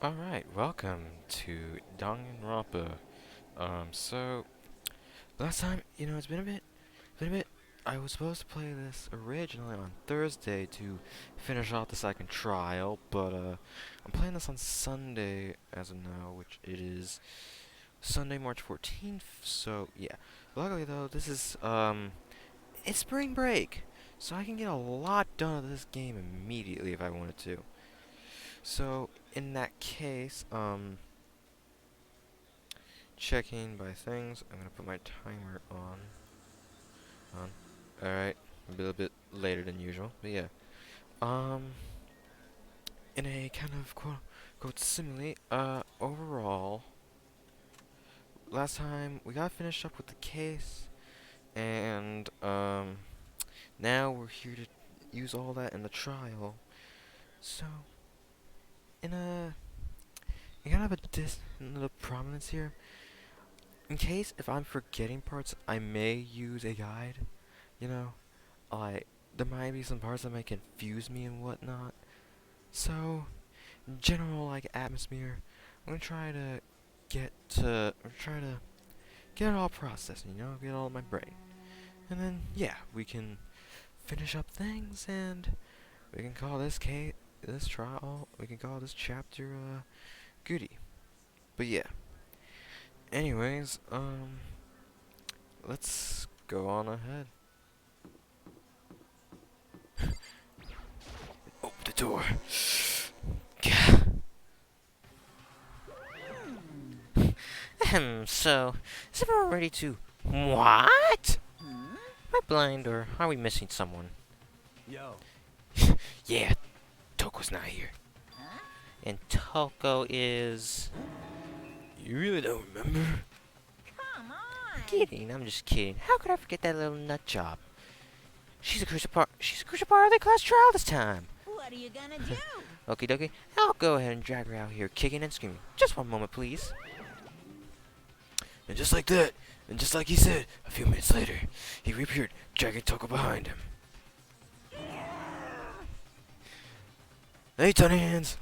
Alright, welcome to Danganronpa. So last time, it's been a bit. I was supposed to play this originally on Thursday to finish off the second trial, but I'm playing this on Sunday as of now, which it is Sunday, March 14th. So yeah, luckily though, this is it's spring break, so I can get a lot done of this game immediately if I wanted to. So in that case, checking by things. I'm gonna put my timer on. Alright, a little bit later than usual, but yeah. Um, in a kind of quote simile, overall, last time we got finished up with the case, and now we're here to use all that in the trial. So, in a in kind of a little prominence here. In case if I'm forgetting parts, I may use a guide. You know, like there might be some parts that might confuse me and whatnot. So, in general, like atmosphere, I'm gonna try to get it all processed. Get it all in my brain, and then yeah, we can finish up things, and we can call this trial, we can call this chapter goody. But yeah. Anyways, let's go on ahead. Open the door. So, is everyone ready to... What? Am I blind, or are we missing someone? Yo. Yeah, Toko's not here. And Toko is... You really don't remember? Come on! Kidding, I'm just kidding. How could I forget that little nut job? She's a crucial part of the class trial this time. What are you gonna do? Okie dokie, I'll go ahead and drag her out here kicking and screaming. Just one moment, please. And just like that, and just like he said, a few minutes later, he reappeared, dragging Toko behind him. Hey, Tony Hands!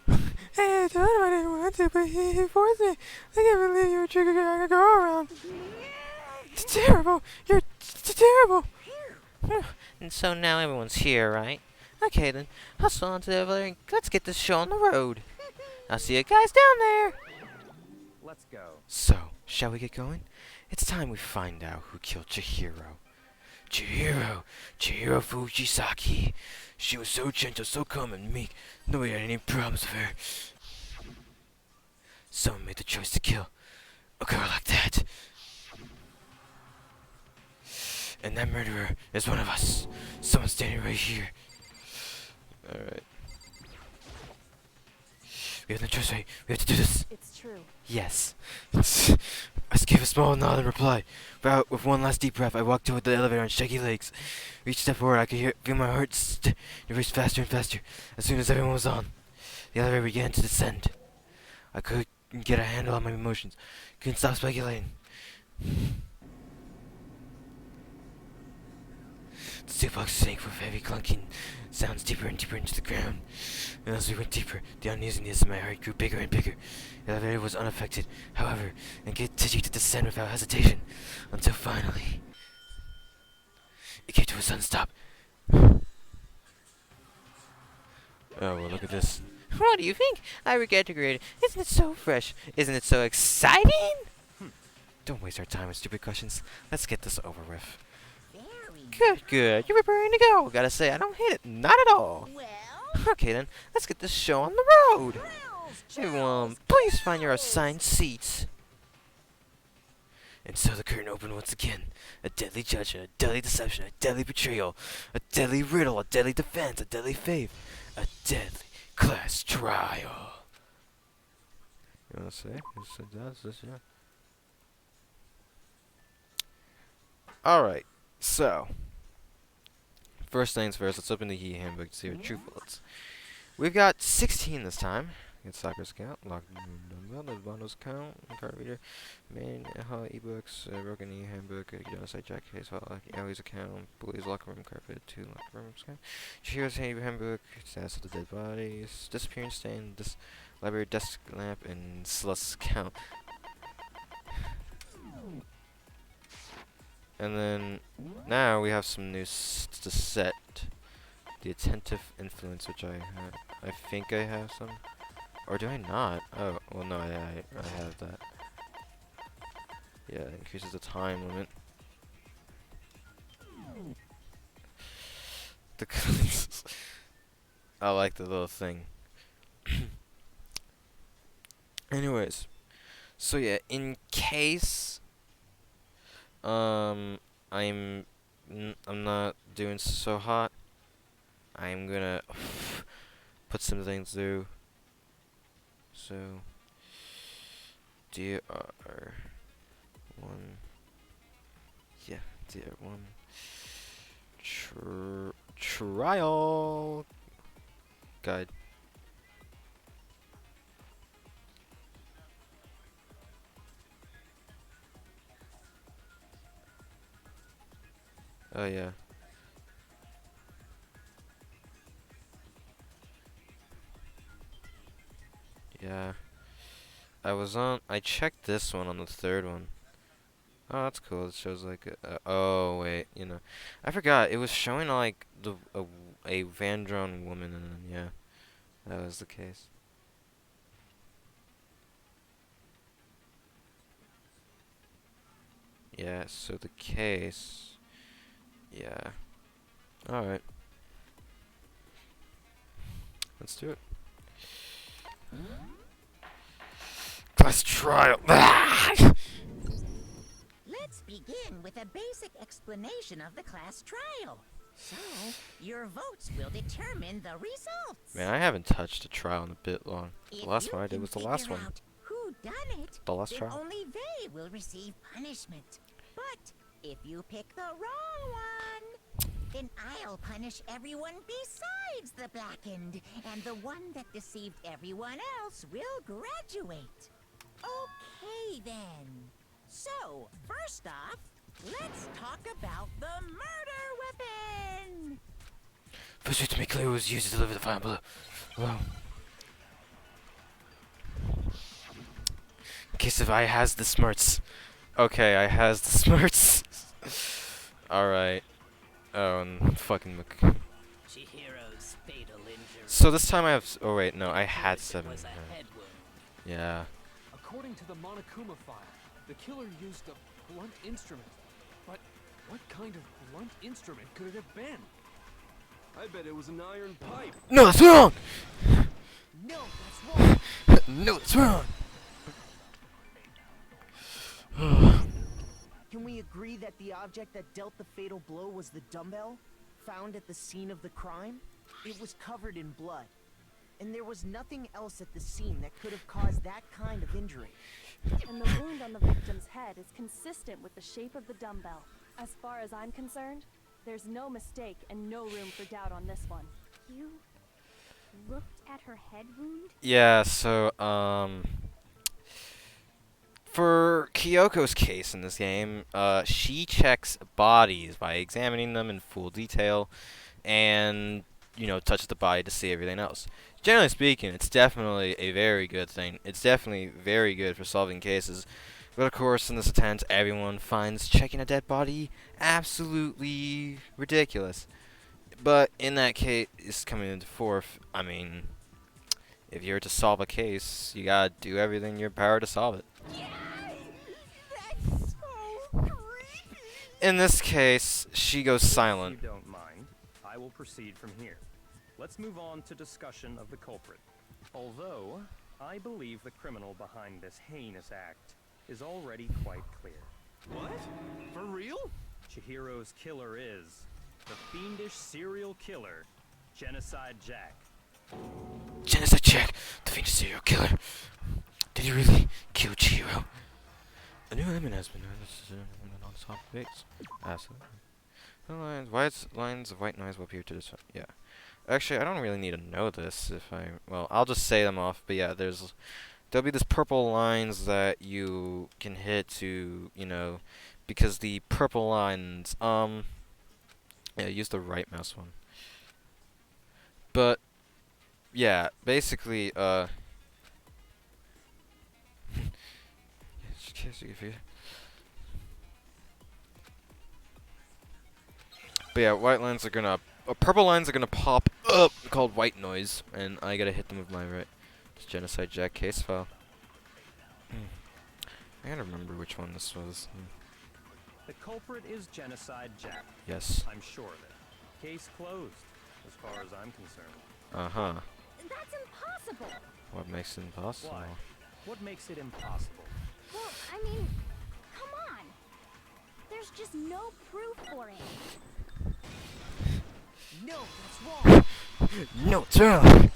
Hey, I told him I didn't want to, but he forced me. I can't believe you were triggered a girl around. It's terrible! You're terrible! And so now everyone's here, right? Okay then, hustle onto the elevator and let's get this show on the road. I'll see you guys down there! Let's go. So, shall we get going? It's time we find out who killed Chihiro. Chihiro Fujisaki. She was so gentle, so calm and meek. Nobody had any problems with her. Someone made the choice to kill a girl like that. And that murderer is one of us. Someone standing right here. Alright. We have no choice, right? We have to do this. It's true. Yes. I gave a small nod in reply. With one last deep breath, I walked toward the elevator on shaky legs. Each step forward, I could feel my heart race faster and faster. As soon as everyone was on, the elevator began to descend. I couldn't get a handle on my emotions. Couldn't stop speculating. The steel sank with heavy clunking sounds deeper and deeper into the ground. And as we went deeper, the uneasiness in my heart grew bigger and bigger. The elevator was unaffected, however, and continued to descend without hesitation, until finally, it came to a sudden stop. Oh, well, look at this. What do you think? I regret to grade. Isn't it so fresh? Isn't it so exciting? Don't waste our time with stupid questions. Let's get this over with. Very Good. You're preparing to go. Gotta say, I don't hate it. Not at all. well. Okay then, let's get this show on the road. Everyone, please find your assigned seats. And so the curtain opened once again. A deadly judgment, a deadly deception, a deadly betrayal, a deadly riddle, a deadly defense, a deadly faith, a deadly class trial. You wanna say? Yes, it does. This, yeah. Alright, so. First things first, let's open the He handbook to see our true bullets. We've got 16 this time. Get Sakura's account, lock the bundles count, card reader, main ebooks, broken E handbook, genocide jack case, Ellie's account, Bully's locker room carpet, 2 locker rooms account, Chihiro's handbook, status of the dead bodies, disappearance stain, library desk lamp, and Celeste's count. And then now we have some new to set. The attentive influence, which I think I have some, or do I not? Oh, well no, I have that. Yeah, it increases the time limit. The I like the little thing. Anyways, so yeah, in case I'm not doing so hot, I'm gonna put some things through. So DR1, yeah, DR1 trial guide. Oh yeah. Yeah. I checked this one on the third one. Oh, that's cool. It shows like oh wait, I forgot. It was showing like a Vandron woman, and then, yeah, that was the case. Yeah, so the case, yeah. All right. Let's do it. Class trial. Let's begin with a basic explanation of the class trial. So, your votes will determine the results. Man, I haven't touched a trial in a bit long. If The last you one I did can was the last figure one. out who done it, The last then trial. only they will receive punishment. But if you pick the wrong one, then I'll punish everyone besides the blackened, and the one that deceived everyone else will graduate. Okay then. So, first off, let's talk about the murder weapon. First, to make clear it was used to deliver the final blow. Wow. In case if I has the smarts. Okay, I has the smarts. Alright. Oh, and fucking look. Chihiro's fatal injury. So this time I have. Oh wait, no, I had It 7. was a head wound. Yeah. According to the Monokuma file, the killer used a blunt instrument. But what kind of blunt instrument could it have been? I bet it was an iron pipe. No, that's wrong. No, that's wrong. No, that's wrong. Can we agree that the object that dealt the fatal blow was the dumbbell found at the scene of the crime? It was covered in blood, and there was nothing else at the scene that could have caused that kind of injury. And the wound on the victim's head is consistent with the shape of the dumbbell. As far as I'm concerned, there's no mistake and no room for doubt on this one. You looked at her head wound? Yeah. So for Kyoko's case in this game, she checks bodies by examining them in full detail, and touches the body to see everything else. Generally speaking, it's definitely a very good thing. It's definitely very good for solving cases. But of course, in this attempt, everyone finds checking a dead body absolutely ridiculous. But in that case, it's coming into fourth. I mean, if you're to solve a case, you gotta do everything in your power to solve it. That's so creepy. In this case, she goes silent. If you don't mind, I will proceed from here. Let's move on to discussion of the culprit. Although, I believe the criminal behind this heinous act is already quite clear. What? For real? Chihiro's killer is the fiendish serial killer, Genocide Jack. Genocide Jack, the famous serial killer. Did he really kill Chihiro? A new element has been non-stop debates. Absolutely. Lines of white noise will appear to this. Yeah. Actually, I don't really need to know this. Well, I'll just say them off. But yeah, there'll be this purple lines that you can hit to, because the purple lines. Yeah, use the right mouse one. But yeah, basically, case if you. But yeah, white lines are gonna, purple lines are gonna pop up called white noise, and I gotta hit them with my right. It's Genocide Jack case file. I gotta remember which one this was. The culprit is Genocide Jack. Yes. I'm sure of it. Case closed, as far as I'm concerned. Uh-huh. That's impossible. What makes it impossible? Why? What makes it impossible? Well, I mean, come on. There's just no proof for it. No, that's wrong. No, it's wrong!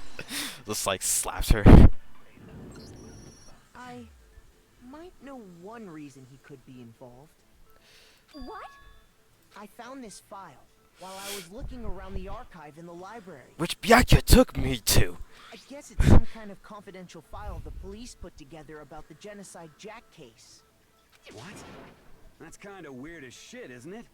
Just like slaps her. I might know one reason he could be involved. What? I found this file while I was looking around the archive in the library. Which Byakuya took me to! I guess it's some kind of confidential file the police put together about the Genocide Jack case. What? That's kind of weird as shit, isn't it?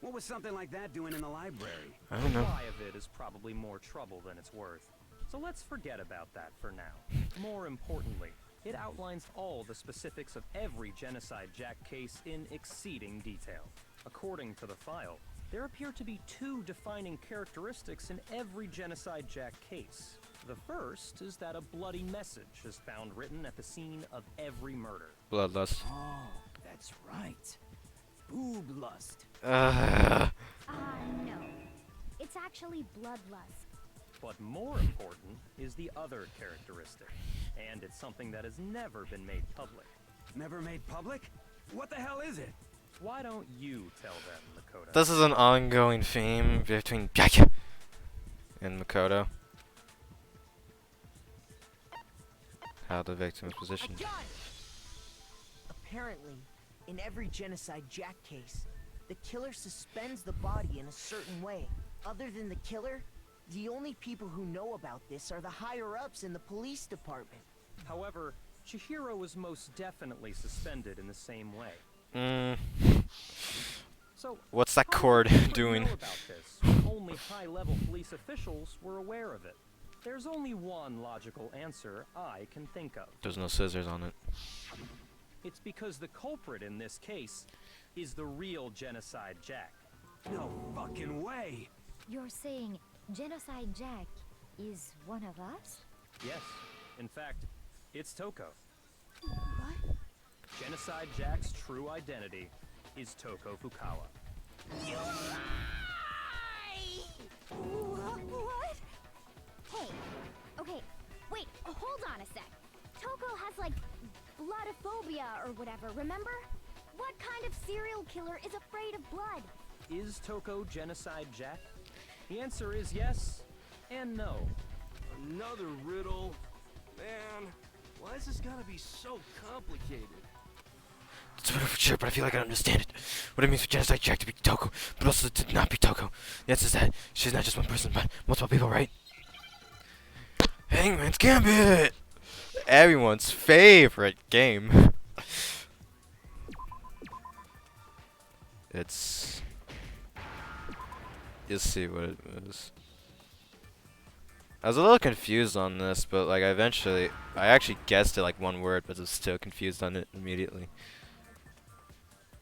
What was something like that doing in the library? I don't know. The lie of it is probably more trouble than it's worth. So let's forget about that for now. More importantly, it outlines all the specifics of every Genocide Jack case in exceeding detail. According to the file, there appear to be two defining characteristics in every Genocide Jack case. The first is that a bloody message is found written at the scene of every murder. Bloodlust. Oh, that's right. Boob lust. No. It's actually bloodlust. But more important is the other characteristic, and it's something that has never been made public. Never made public? What the hell is it? Why don't you tell them, Makoto? This is an ongoing theme between Byakuya and Makoto. How the victim is positioned. Apparently, in every Genocide Jack case, the killer suspends the body in a certain way. Other than the killer, the only people who know about this are the higher-ups in the police department. However, Chihiro was most definitely suspended in the same way. So, What's that how cord did the culprit doing? know about this when only high-level police officials were aware of it? There's only one logical answer I can think of. There's no scissors on it. It's because the culprit in this case is the real Genocide Jack. No fucking way. You're saying Genocide Jack is one of us? Yes, in fact, it's Toko. What? Genocide Jack's true identity is Toko Fukawa. What? Hey, okay, wait, hold on a sec. Toko has like bloodophobia or whatever, remember? What kind of serial killer is afraid of blood? Is Toko Genocide Jack? The answer is yes and no. Another riddle? Man, why has this gotta be so complicated? It's for sure, but I feel like I understand it. What it means for Genocide Jack to be Toko, but also to not be Toko. The answer is that she's not just one person, but multiple people, right? Hangman's Gambit! Everyone's favorite game. It's... You'll see what it is. I was a little confused on this, but like I actually guessed it like one word, but was still confused on it immediately.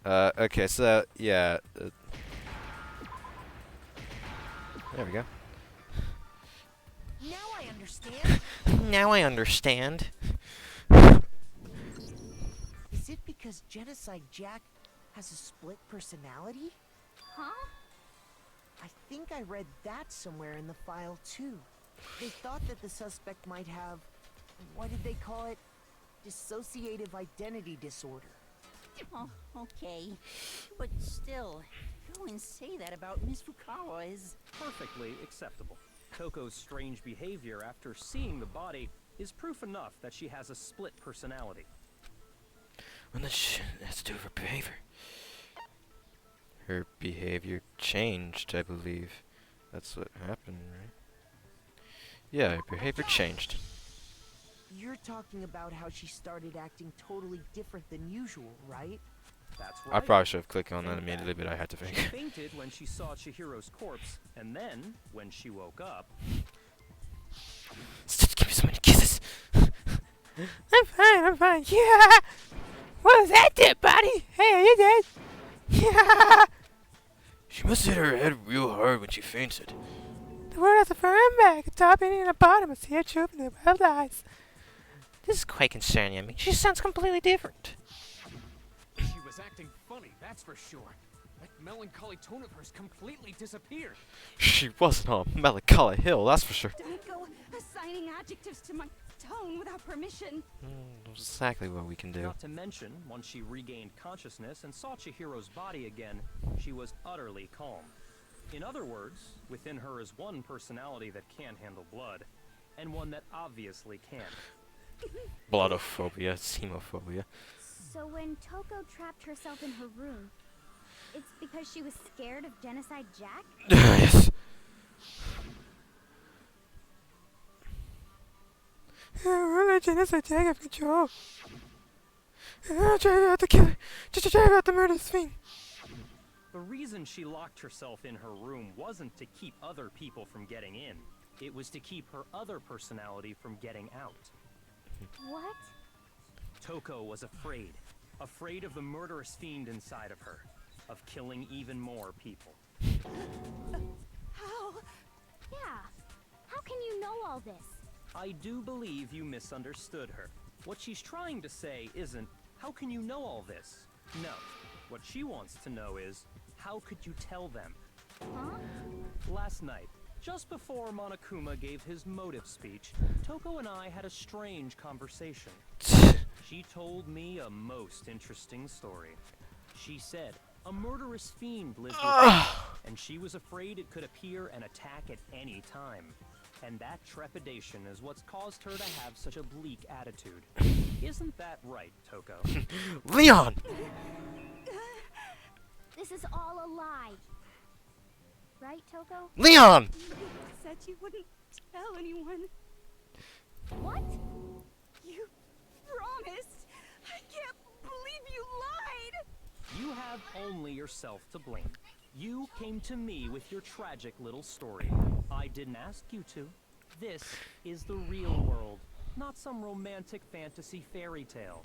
Okay, so yeah. There we go. Now I understand. Now I understand. Is it because Genocide Jack has a split personality? Huh? I think I read that somewhere in the file too. They thought that the suspect might have, what did they call it? Dissociative identity disorder. Oh, okay. But still, go and say that about Miss Fukawa is... Perfectly acceptable. Toko's strange behavior after seeing the body is proof enough that she has a split personality. Well, that has to do with her behavior. Her behavior changed, I believe. That's what happened, right? Yeah, her behavior changed. You're talking about how she started acting totally different than usual, right? That's I right. probably should have clicked on that In immediately, fact, but I had to She think. fainted when she saw Chihiro's corpse, and then, when she woke up, Stop, give me so many kisses. I'm fine, yeah! What was that, dead body? Hey, are you dead? Yeah. She must have hit her head real hard when she fainted. The word has a firm back, a top ending and a bottom, a tear drooping in the web eyes. This is quite concerning. I mean, she sounds completely different. She was acting funny, that's for sure. That melancholy tone of hers completely disappeared. She wasn't on Melancholy Hill, that's for sure. Don't go assigning adjectives to my tone without permission. That's exactly what we can do. Not to mention, once she regained consciousness and saw Chihiro's body again, she was utterly calm. In other words, within her is one personality that can't handle blood, and one that obviously can. Bloodophobia, hemophobia. So when Toko trapped herself in her room, it's because she was scared of Genocide Jack? Yes. We'll let Genocide Jack have control. I'll drive out the killer. Just to drive out the murder fiend. The reason she locked herself in her room wasn't to keep other people from getting in. It was to keep her other personality from getting out. What? Toko was afraid. Afraid of the murderous fiend inside of her. Of killing even more people. How? Yeah. How can you know all this? I do believe you misunderstood her. What she's trying to say isn't, how can you know all this? No. What she wants to know is, how could you tell them? Huh? Last night, just before Monokuma gave his motive speech, Toko and I had a strange conversation. She told me a most interesting story. She said a murderous fiend lived with her, and she was afraid it could appear and attack at any time. And that trepidation is what's caused her to have such a bleak attitude. Isn't that right, Toko? Leon! This is all a lie. Right, Toko? Leon! You said you wouldn't tell anyone. What? You promised. I can't believe you lied. You have only yourself to blame. You came to me with your tragic little story. I didn't ask you to. This is the real world, not some romantic fantasy fairy tale.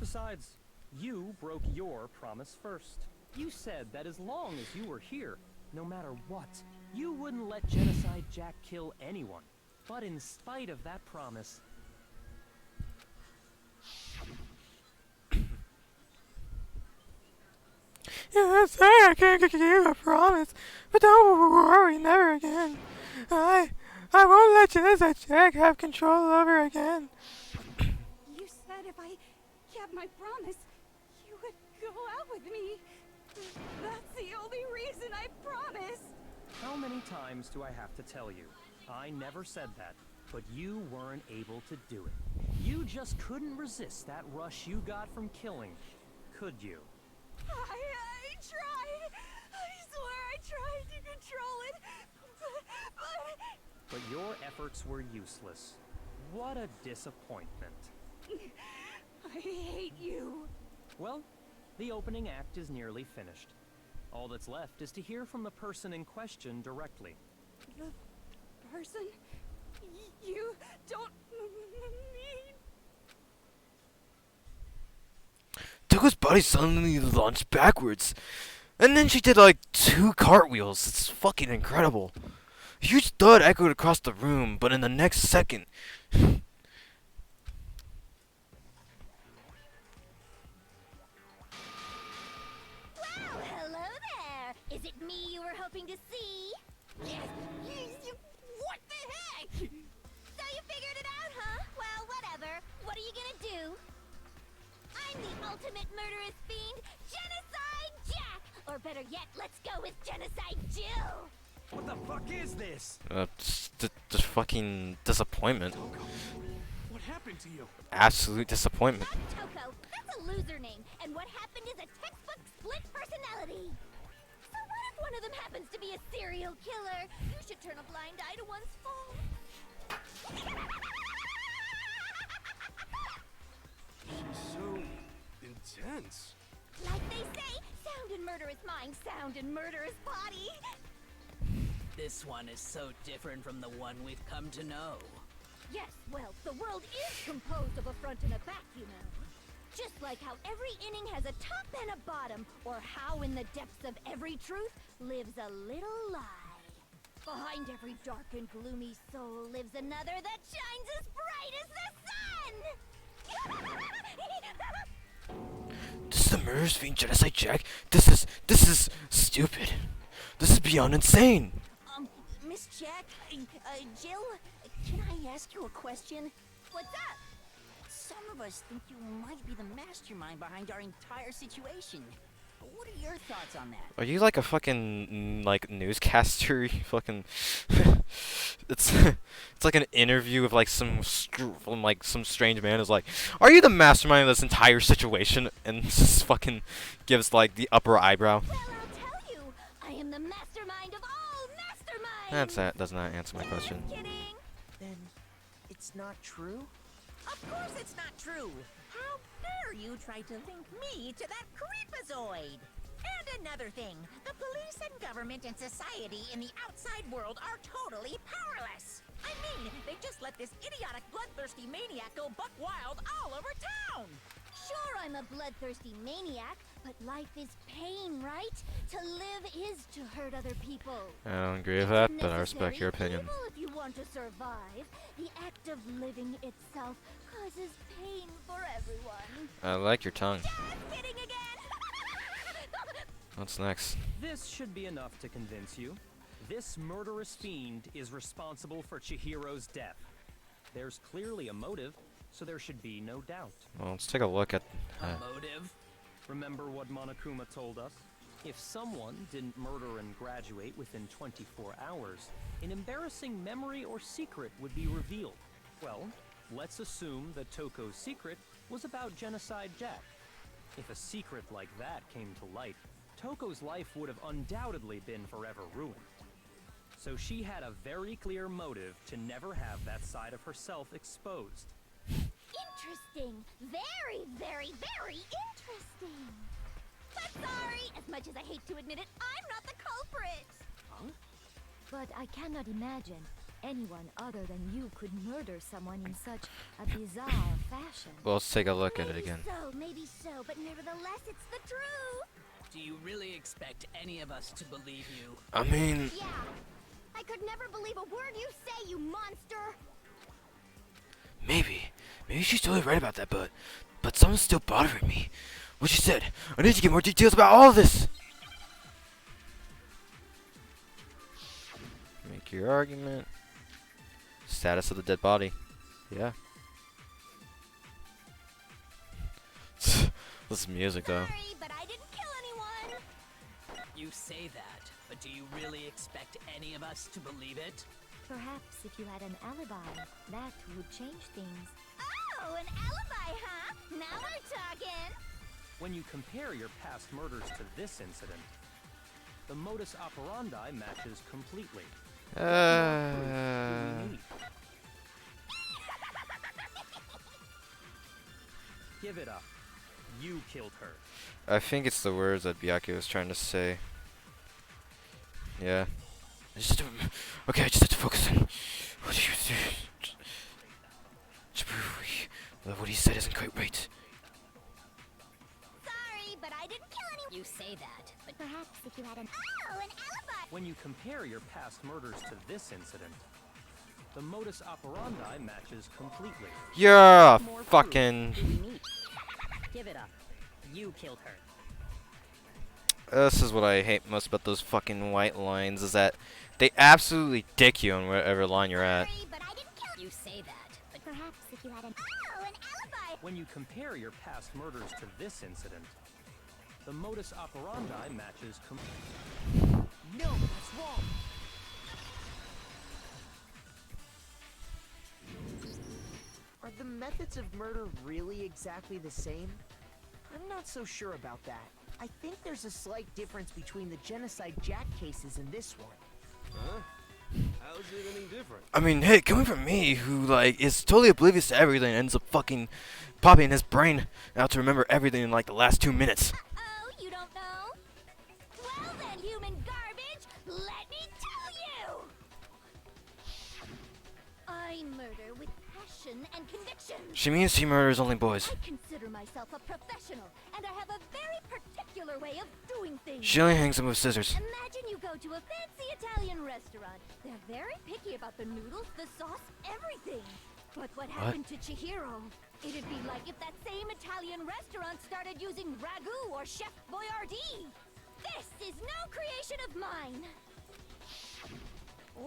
Besides, you broke your promise first. You said that as long as you were here, no matter what, you wouldn't let Genocide Jack kill anyone. But in spite of that promise, Yeah, I'm sorry I can't give you a promise, but don't worry, never again. I won't let Genocide Jack have control over again. You said if I kept my promise, you would go out with me. That's the only reason I promised. how many times do I have to tell you? I never said that, but you weren't able to do it. You just couldn't resist that rush you got from killing, could you? I tried. I swear I tried to control it. But your efforts were useless. What a disappointment. I hate you. Well, the opening act is nearly finished. All that's left is to hear from the person in question directly. The person you don't mean. Toko's body suddenly launched backwards. And then she did like 2 cartwheels. It's fucking incredible. A huge thud echoed across the room, but in the next second... Well, hello there. Is it me you were hoping to see? What the heck? So you figured it out, huh? Well, whatever. What are you gonna do? I'm the ultimate murderous fiend, Genocide Jack! Or better yet, let's go with Genocide Jill! What the fuck is this? Just fucking disappointment. Toko, what happened to you? Absolute disappointment. Not Toko. That's a loser name. And what happened is a textbook split personality. So what if one of them happens to be a serial killer? You should turn a blind eye to one's fault. She's so intense. Like they say, sound in murderous mind, sound in murderous body. This one is so different from the one we've come to know. Yes, well, the world is composed of a front and a back, you know. Just like how every inning has a top and a bottom, or how in the depths of every truth lives a little lie. Behind every dark and gloomy soul lives another that shines as bright as the sun! This is the murderous fiend genocide Jack? This is stupid. This is beyond insane. Miss Jack, Jill, can I ask you a question? What's up? Some of us think you might be the mastermind behind our entire situation. What are your thoughts on that? Are you like a fucking like newscaster? You fucking it's like an interview of like some strange man is like, "Are you the mastermind of this entire situation?" And just fucking gives like the upper eyebrow. Well, I'll tell you. I am the mastermind of all masterminds! That does not answer my question. Kidding. Then it's not true? Of course it's not true. How dare you try to link me to that creepazoid? And another thing, the police and government and society in the outside world are totally powerless. I mean, they just let this idiotic bloodthirsty maniac go buck wild all over town. Sure, I'm a bloodthirsty maniac, but life is pain, right? To live is to hurt other people. I don't agree with that, but I respect your opinion. Evil if you want to survive. The act of living itself causes pain for everyone. I like your tongue. Just kidding again. What's next? This should be enough to convince you. This murderous fiend is responsible for Chihiro's death. There's clearly a motive, so there should be no doubt. Well, let's take a look at. Motive? Remember what Monokuma told us? If someone didn't murder and graduate within 24 hours, an embarrassing memory or secret would be revealed. Well, let's assume that Toko's secret was about Genocide Jack. If a secret like that came to light, Toko's life would have undoubtedly been forever ruined. So she had a very clear motive to never have that side of herself exposed. Interesting. Very, very, very interesting. But sorry, as much as I hate to admit it, I'm not the culprit. Huh? But I cannot imagine anyone other than you could murder someone in such a bizarre fashion. Well, let's take a look at it again. Maybe so, but nevertheless, it's the truth. Do you really expect any of us to believe you? I mean, Yeah. I could never believe a word you say, you monster. maybe she's totally right about that, but something's still bothering me. What she said. I need to get more details about all of this. Make your argument. Status of the dead body. Yeah. This music though. Sorry, but I didn't kill anyone. You say that, but do you really expect any of us to believe it? Perhaps if you had an alibi, that would change things. Oh, an alibi, huh? Now we're talking. When you compare your past murders to this incident, the modus operandi matches completely. What more proof do we need? Give it up. You killed her. I think it's the words that Byakuya was trying to say. Yeah. Okay, I just have to focus on what he said isn't quite right. Sorry, but I didn't kill anyone. You say that, but Perhaps if you had an Oh, an alibi. When you compare your past murders to this incident, the modus operandi matches completely. You're a More proof fucking. do we need? give it up. You killed her. This is what I hate most about those fucking white lines, is that they absolutely dick you on whatever line you're at. Sorry, but I didn't kill. You say that, but perhaps if you had an Oh, an alibi. When you compare your past murders to this incident, the modus operandi matches completely. No, that's wrong. Are the methods of murder really exactly the same? I'm not so sure about that. I think there's a slight difference between the Genocide Jack cases and this one. Huh? How's it any different? I mean, hey, coming from me, who like is totally oblivious to everything, and ends up fucking popping his brain out to remember everything in like the last 2 minutes. Oh, you don't know? Well then, human garbage, let me tell you. I murder with passion and conviction. She means she murders only boys. I consider myself a professional, and I have a very particular way of doing things. She only hangs them with scissors. Imagine you go to a fancy Italian restaurant. They're very picky about the noodles, the sauce, everything. But what happened to Chihiro? It'd be like if that same Italian restaurant started using ragu or Chef Boyardee. This is no creation of mine.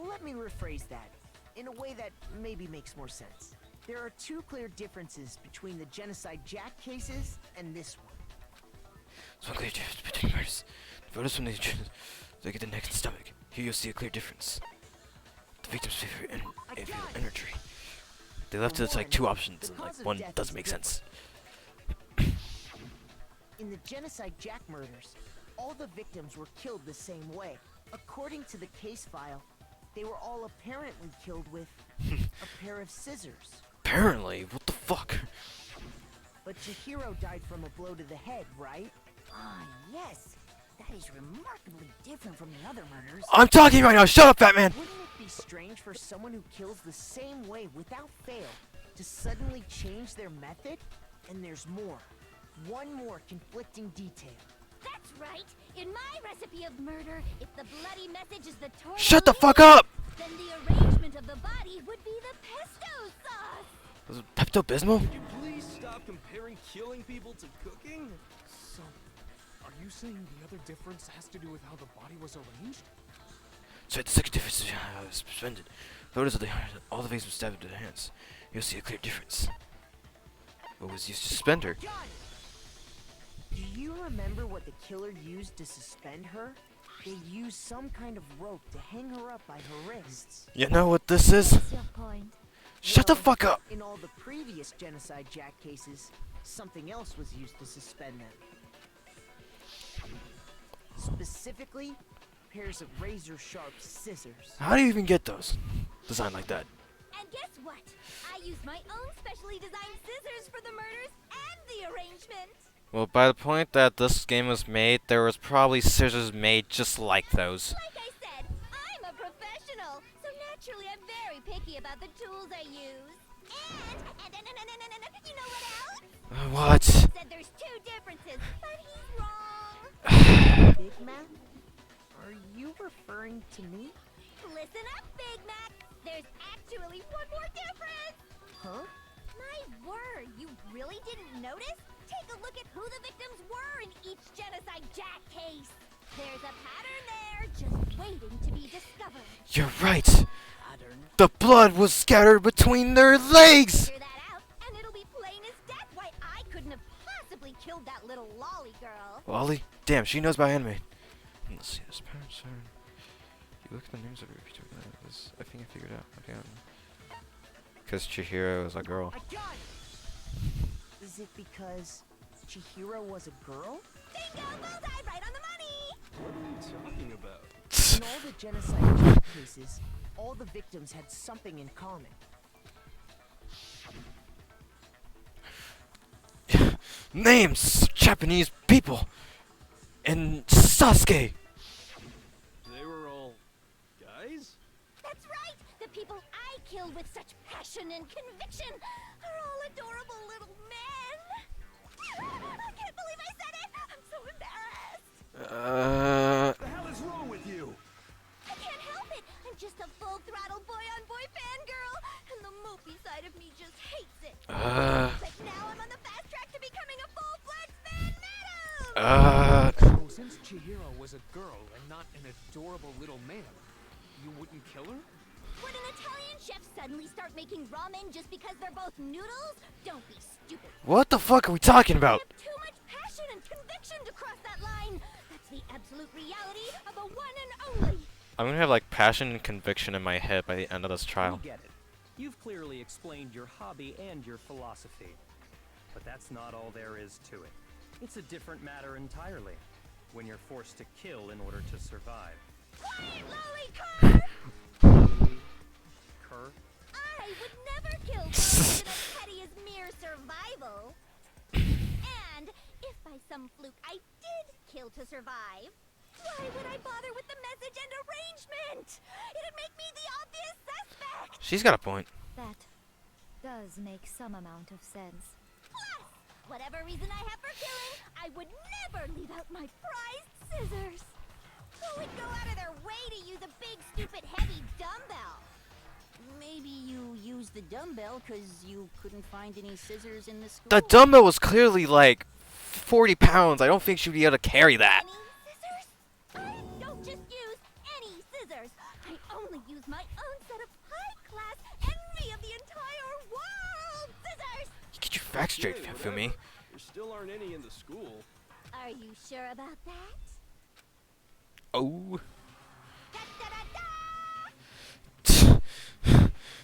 Let me rephrase that in a way that maybe makes more sense. There are two clear differences between the Genocide Jack cases and this one. So clear difference between murders. Photos from they get the neck and stomach. Here you'll see a clear difference. The victim's favorite energy. They left us like two options, and like one doesn't make sense. In the Genocide Jack murders, all the victims were killed the same way. According to the case file, they were all apparently killed with a pair of scissors. Apparently? What the fuck? But Chihiro died from a blow to the head, right? Ah, yes. That is remarkably different from the other murders. I'm talking right now! Shut up, fat man! Wouldn't it be strange for someone who kills the same way without fail to suddenly change their method? And there's more. One more conflicting detail. That's right. In my recipe of murder, if the bloody message is the torso, Shut the fuck up! then the arrangement of the body would be the pesto sauce. Was it Pepto-Bismol? Could you please stop comparing killing people to cooking? So, are you saying the other difference has to do with how the body was arranged? So the second difference is how it was suspended. Photos of all the victims stabbed into their hands. You'll see a clear difference. What was used to suspend her? Do you remember what the killer used to suspend her? They used some kind of rope to hang her up by her wrists. You know what this is? What's your point? Shut the fuck up! In all the previous Genocide Jack cases, something else was used to suspend them. Specifically, pairs of razor-sharp scissors. How do you even get those? Designed like that. And guess what? I used my own specially designed scissors for the murders and the arrangement. Well, by the point that this game was made, there was probably scissors made just like those. Like I said, I'm a professional, so naturally I'm very picky about the tools I use. And you know what else? What? Said there's two differences, but he's wrong. Big Mac? Are you referring to me? Listen up, Big Mac. There's actually one more difference. Huh? My word, you really didn't notice? Take a look at who the victims were in each Genocide Jack case. There's a pattern there, just waiting to be discovered. You're right. Pattern. The blood was scattered between their legs. Figure that out, and it'll be plain as death why I couldn't have possibly killed that little lolly girl. Lolly? Damn, she knows about anime. Let's see this pattern. You look at the names of your future. I think I figured out. Okay. Because Chihiro is a girl. I got it! Is it because Chihiro was a girl? Bingo, bullseye, right on the money! What are you talking about? In all the Genocide Jack cases, all the victims had something in common. Names! Japanese people! And Sasuke! They were all guys? That's right! The people I killed with such passion and conviction are all adorable little men! I can't believe I said it! I'm so embarrassed! What the hell is wrong with you? I can't help it! I'm just a full-throttle boy-on-boy fangirl, and the mopey side of me just hates it. But now I'm on the fast track to becoming a full-fledged fan madam! So since Chihiro was a girl and not an adorable little man, you wouldn't kill her? Would an Italian chef suddenly start making ramen just because they're both noodles? Don't be stupid. What the fuck are we talking about? I have too much passion and conviction to cross that line. That's the absolute reality of a one and only. I'm gonna have like passion and conviction in my head by the end of this trial. We get it. You've clearly explained your hobby and your philosophy. But that's not all there is to it. It's a different matter entirely. When you're forced to kill in order to survive. Quiet, lolly cur! Cur? I would never kill for a reason as petty as mere survival. And if by some fluke I did kill to survive, why would I bother with the message and arrangement? It'd make me the obvious suspect. She's got a point. That make some amount of sense. Plus, whatever reason I have for killing, I would never leave out my prized scissors. Who would go out of their way to use a big, stupid, heavy dumbbell? Maybe you used the dumbbell because you couldn't find any scissors in the school. The dumbbell was clearly like 40 pounds. I don't think she'd be able to carry that. Any scissors? I don't just use any scissors. I only use my own set of high-class, envy of the entire world scissors. Get your facts straight, Yeah, Fumi. There still aren't any in the school. Are you sure about that? Oh. Da-da-da-da!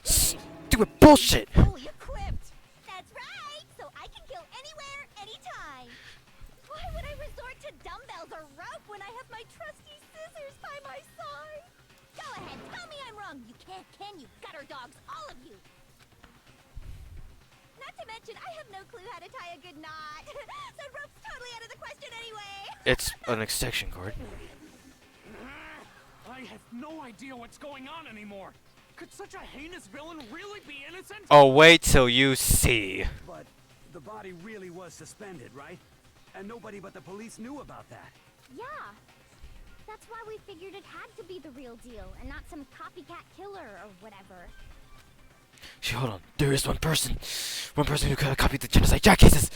Stupid bullshit. Fully equipped. That's right. So I can kill anywhere, anytime. Why would I resort to dumbbells or rope when I have my trusty scissors by my side? Go ahead, tell me I'm wrong. You can't, can you? Gutter dogs, all of you. Not to mention, I have no clue how to tie a good knot. So rope's totally out of the question anyway. It's an extension cord. I have no idea what's going on anymore. Could such a heinous villain really be innocent? Oh, wait till you see. But the body really was suspended, right? And nobody but the police knew about that. Yeah. That's why we figured it had to be the real deal and not some copycat killer or whatever. Shit, hold on. There is one person who could have copied the genocide Jack cases.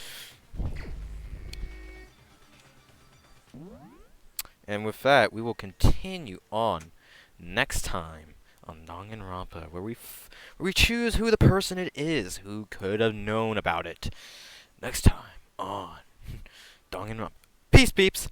And with that, we will continue on next time on Danganronpa, where we choose who the person it is who could have known about it. Next time on Danganronpa. Peace, peeps.